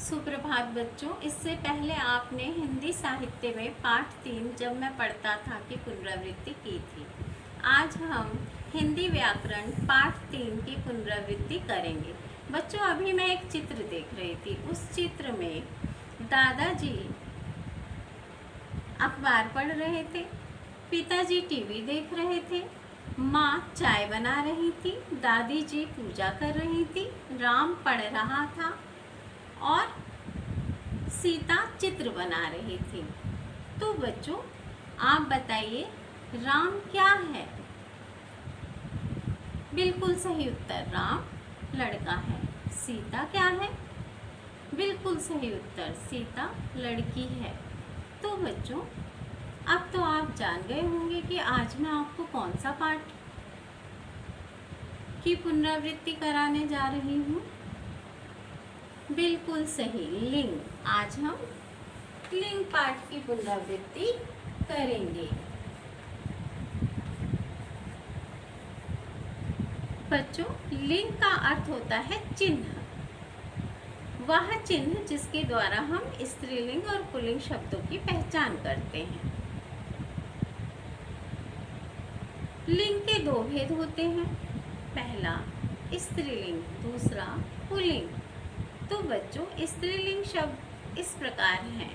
सुप्रभात बच्चों। इससे पहले आपने हिंदी साहित्य में पाठ 3 जब मैं पढ़ता था की पुनरावृत्ति की थी। आज हम हिंदी व्याकरण पाठ 3 की पुनरावृत्ति करेंगे। बच्चों, अभी मैं एक चित्र देख रही थी। उस चित्र में दादाजी अखबार पढ़ रहे थे, पिताजी टीवी देख रहे थे, माँ चाय बना रही थी, दादी जी पूजा कर रही थी, राम पढ़ रहा था और सीता चित्र बना रही थी। तो बच्चों, आप बताइए राम क्या है? बिल्कुल सही उत्तर, राम लड़का है। सीता क्या है? बिल्कुल सही उत्तर, सीता लड़की है। तो बच्चों, अब तो आप जान गए होंगे कि आज मैं आपको कौन सा पाठ की पुनरावृत्ति कराने जा रही हूँ। बिल्कुल सही, लिंग। आज हम लिंग पाठ की पुनरावृत्ति करेंगे। बच्चों, लिंग का अर्थ होता है चिन्ह। वह चिन्ह जिसके द्वारा हम स्त्रीलिंग और पुल्लिंग शब्दों की पहचान करते हैं। लिंग के दो भेद होते हैं, पहला स्त्रीलिंग, दूसरा पुल्लिंग। तो बच्चों, स्त्रीलिंग शब्द इस प्रकार हैं: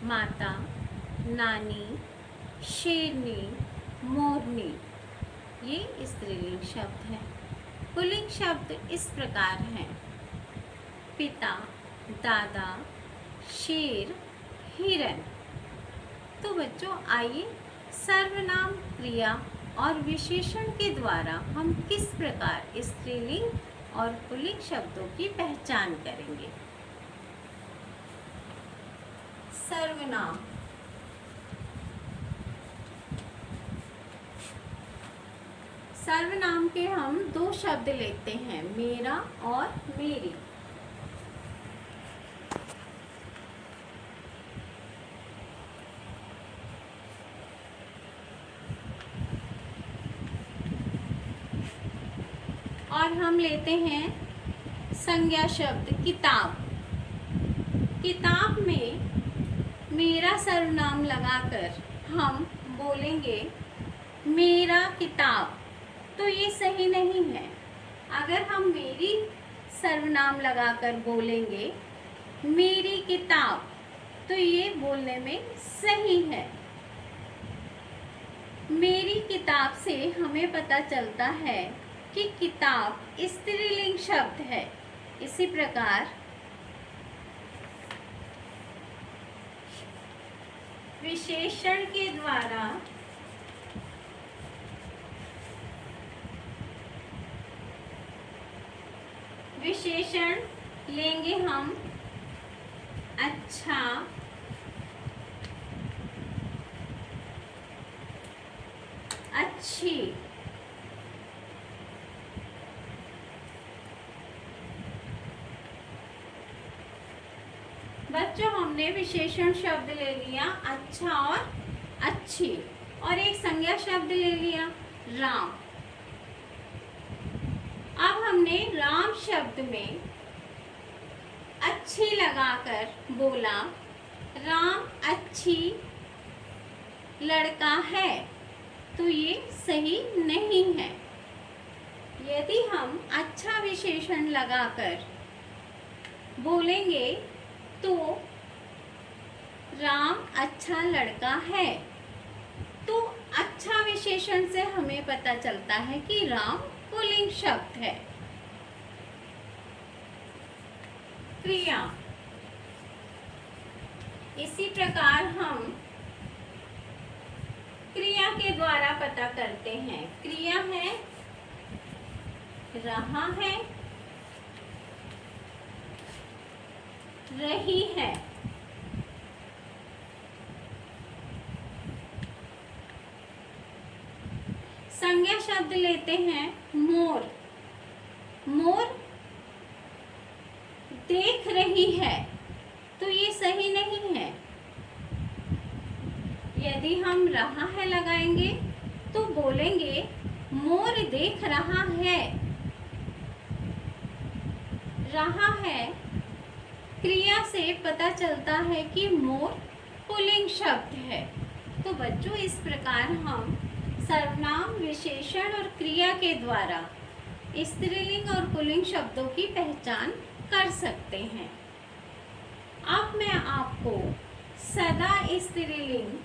माता, नानी, शेरनी, मोरनी। ये स्त्रीलिंग शब्द हैं। पुल्लिंग शब्द इस प्रकार हैं: पिता, दादा, शेर, हिरन। तो बच्चों, आइए सर्वनाम, क्रिया और विशेषण के द्वारा हम किस प्रकार स्त्रीलिंग और पुल्लिंग शब्दों की पहचान करेंगे। सर्वनाम। सर्वनाम के हम दो शब्द लेते हैं, मेरा और मेरी। और हम लेते हैं संज्ञा शब्द किताब। किताब में मेरा सर्वनाम लगाकर हम बोलेंगे मेरा किताब, तो ये सही नहीं है। अगर हम मेरी सर्वनाम लगाकर बोलेंगे मेरी किताब, तो ये बोलने में सही है। मेरी किताब से हमें पता चलता है कि किताब स्त्रीलिंग शब्द है। इसी प्रकार विशेषण के द्वारा विशेषण लेंगे हम अच्छा, अच्छी। बच्चों, हमने विशेषण शब्द ले लिया अच्छा और अच्छी, और एक संज्ञा शब्द ले लिया राम। अब हमने राम शब्द में अच्छी लगाकर बोला राम अच्छी लड़का है, तो ये सही नहीं है। यदि हम अच्छा विशेषण लगाकर बोलेंगे तो राम अच्छा लड़का है, तो अच्छा विशेषण से हमें पता चलता है कि राम पुल्लिंग शब्द है। क्रिया। इसी प्रकार हम क्रिया के द्वारा पता करते हैं। क्रिया है रहा है, रही है। संज्ञा शब्द लेते हैं मोर। मोर देख रही है, तो ये सही नहीं है। यदि हम रहा है लगाएंगे तो बोलेंगे मोर देख रहा है। रहा है क्रिया से पता चलता है कि मोर पुल्लिंग शब्द है। तो बच्चों, इस प्रकार हम सर्वनाम, विशेषण और क्रिया के द्वारा स्त्रीलिंग और पुल्लिंग शब्दों की पहचान कर सकते हैं। अब मैं आपको सदा स्त्रीलिंग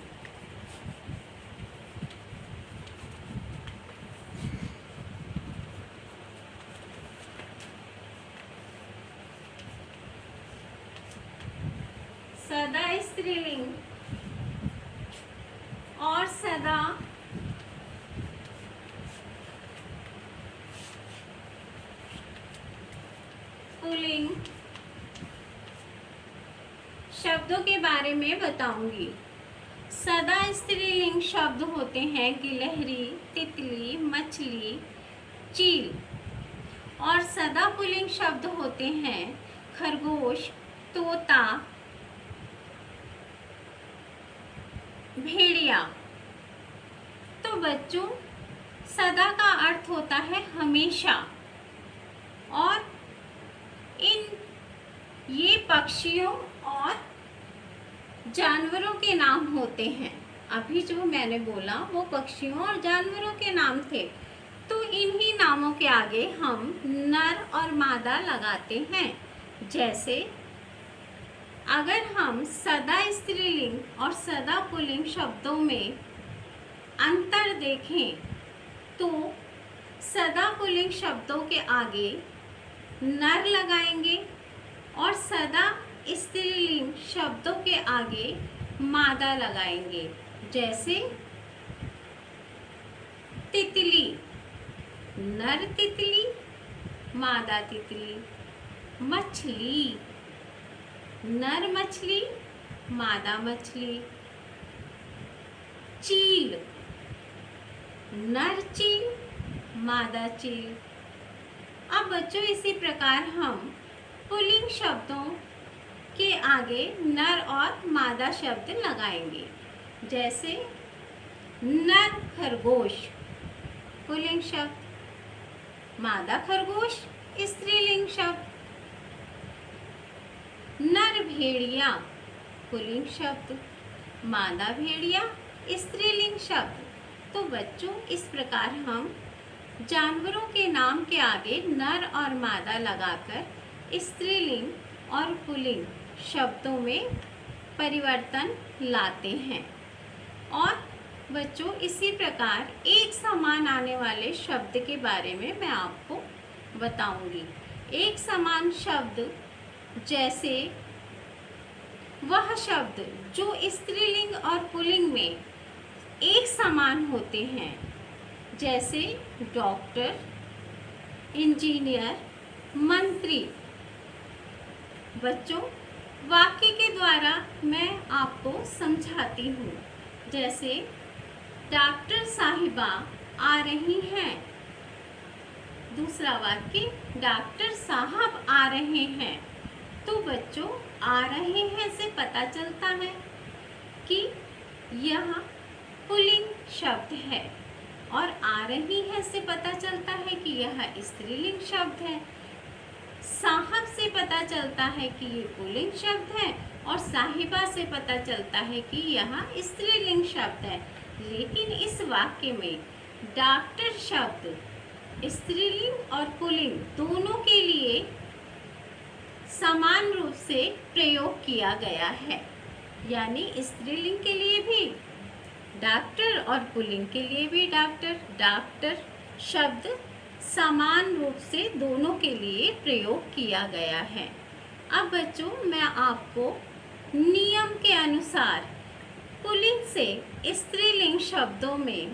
सदा स्त्रीलिंग और सदा पुल्लिंग शब्दों के बारे में बताऊंगी। सदा स्त्रीलिंग शब्द होते हैं गिलहरी, तितली, मछली, चील। और सदा पुल्लिंग शब्द होते हैं खरगोश, तोता, भेड़िया। तो बच्चों, सदा का अर्थ होता है हमेशा, और ये पक्षियों और जानवरों के नाम होते हैं। अभी जो मैंने बोला वो पक्षियों और जानवरों के नाम थे। तो इन्हीं नामों के आगे हम नर और मादा लगाते हैं। जैसे अगर हम सदा स्त्रीलिंग और सदा पुल्लिंग शब्दों में अंतर देखें तो सदा पुल्लिंग शब्दों के आगे नर लगाएंगे और सदा स्त्रीलिंग शब्दों के आगे मादा लगाएंगे। जैसे तितली, नर तितली, मादा तितली। मछली, नर मछली, मादा मछली। चील, नर चील, मादा चील। अब बच्चों, इसी प्रकार हम पुल्लिंग शब्दों के आगे नर और मादा शब्द लगाएंगे। जैसे नर खरगोश पुल्लिंग शब्द, मादा खरगोश स्त्रीलिंग शब्द। नर भेड़िया पुल्लिंग शब्द, मादा भेड़िया स्त्रीलिंग शब्द। तो बच्चों, इस प्रकार हम जानवरों के नाम के आगे नर और मादा लगाकर स्त्रीलिंग और पुल्लिंग शब्दों में परिवर्तन लाते हैं। और बच्चों, इसी प्रकार एक समान आने वाले शब्द के बारे में मैं आपको बताऊंगी। एक समान शब्द जैसे वह शब्द जो स्त्रीलिंग और पुल्लिंग में एक समान होते हैं। जैसे डॉक्टर, इंजीनियर, मंत्री। बच्चों, वाक्य के द्वारा मैं आपको समझाती हूँ। जैसे डॉक्टर साहिबा आ रही हैं। दूसरा वाक्य, डॉक्टर साहब आ रहे हैं। तो बच्चों, आ रहे हैं से पता चलता है कि यह पुल्लिंग शब्द है, और आ रही है से पता चलता है कि यह स्त्रीलिंग शब्द है। साहब से पता चलता है कि ये पुल्लिंग शब्द है, और साहिबा से पता चलता है कि यह स्त्रीलिंग शब्द है। लेकिन इस वाक्य में डॉक्टर शब्द स्त्रीलिंग और पुल्लिंग दोनों के लिए समान रूप से प्रयोग किया गया है। यानी स्त्रीलिंग के लिए भी डॉक्टर और पुल्लिंग के लिए भी डॉक्टर। डॉक्टर शब्द समान रूप से दोनों के लिए प्रयोग किया गया है। अब बच्चों, मैं आपको नियम के अनुसार पुल्लिंग से स्त्रीलिंग शब्दों में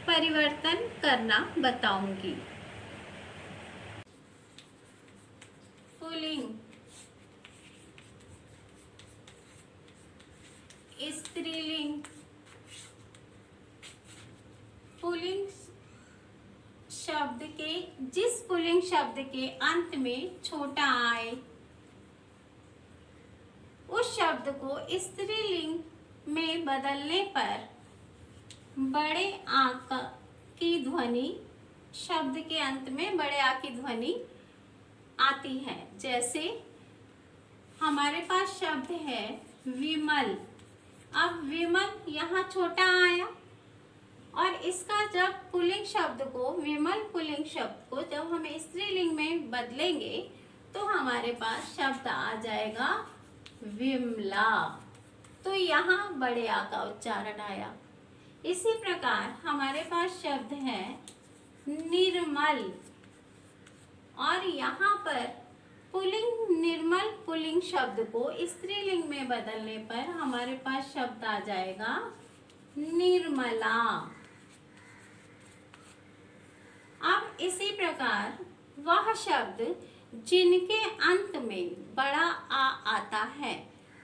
परिवर्तन करना बताऊंगी। पुल्लिंग स्त्रीलिंग पुल्लिंग शब्द के जिस पुल्लिंग शब्द के अंत में छोटा आए उस शब्द को स्त्रीलिंग में बदलने पर बड़े आ की ध्वनि शब्द के अंत में बड़े आ की ध्वनि आती है। जैसे हमारे पास शब्द है विमल। अब विमल यहाँ छोटा आया और इसका जब पुल्लिंग शब्द को, विमल पुल्लिंग शब्द को जब हम स्त्रीलिंग में बदलेंगे तो हमारे पास शब्द आ जाएगा विमला। तो यहाँ बड़े आ का उच्चारण आया। इसी प्रकार हमारे पास शब्द है निर्मल और यहाँ पर पुल्लिंग, निर्मल पुल्लिंग शब्द को स्त्रीलिंग में बदलने पर हमारे पास शब्द आ जाएगा निर्मला। अब इसी प्रकार वह शब्द जिनके अंत में बड़ा आ आता है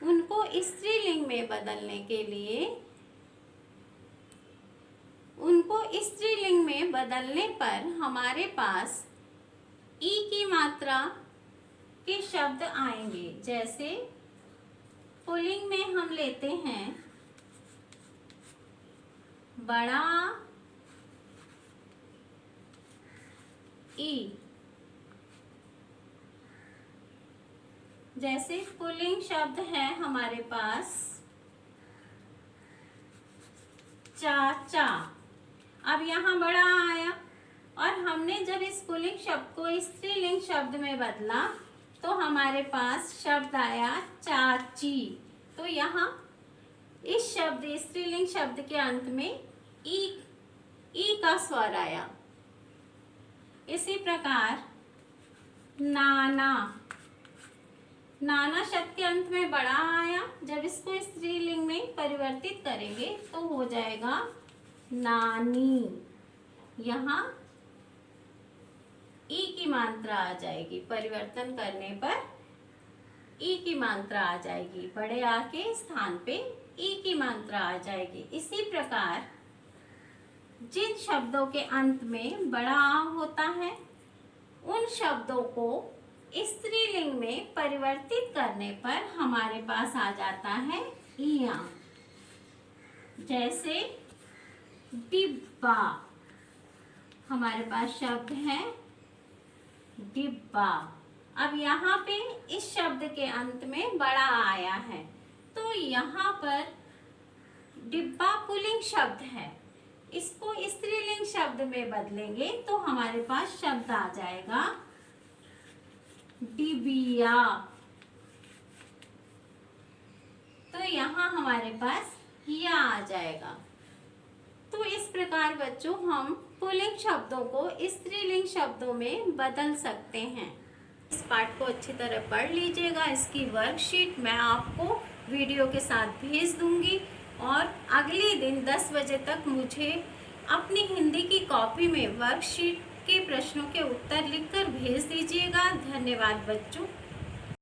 उनको स्त्रीलिंग में बदलने के लिए, उनको स्त्रीलिंग में बदलने पर हमारे पास ई की मात्रा के शब्द आएंगे। जैसे पुल्लिंग में हम लेते हैं बड़ा ई, जैसे पुल्लिंग शब्द है हमारे पास चाचा। अब यहाँ बड़ा आया और हमने जब इस पुल्लिंग शब्द को स्त्रीलिंग शब्द में बदला तो हमारे पास शब्द आया चाची। तो यहाँ इस शब्द, स्त्रीलिंग शब्द के अंत में ई का स्वर आया। इसी प्रकार नाना, नाना शब्द के अंत में बड़ा आया, जब इसको स्त्रीलिंग में परिवर्तित करेंगे तो हो जाएगा नानी। यहाँ ई की मात्रा आ जाएगी, परिवर्तन करने पर ई की मात्रा आ जाएगी, बड़े आ के स्थान पे ई की मात्रा आ जाएगी। इसी प्रकार जिन शब्दों के अंत में बड़ा आ होता है उन शब्दों को स्त्रीलिंग में परिवर्तित करने पर हमारे पास आ जाता है इया। जैसे डिब्बा, हमारे पास शब्द है डिब्बा। अब यहाँ पे इस शब्द के अंत में बड़ा आया है तो यहाँ पर डिब्बा पुल्लिंग शब्द है, इसको स्त्रीलिंग शब्द में बदलेंगे तो हमारे पास शब्द आ जाएगा डिबिया। तो यहाँ हमारे पास यह आ जाएगा। तो इस प्रकार बच्चों हम पुल्लिंग शब्दों को स्त्रीलिंग शब्दों में बदल सकते हैं। इस पाठ को अच्छी तरह पढ़ लीजिएगा। इसकी वर्कशीट मैं आपको वीडियो के साथ भेज दूंगी और अगले दिन 10 बजे तक मुझे अपनी हिंदी की कॉपी में वर्कशीट के प्रश्नों के उत्तर लिखकर भेज दीजिएगा। धन्यवाद बच्चों।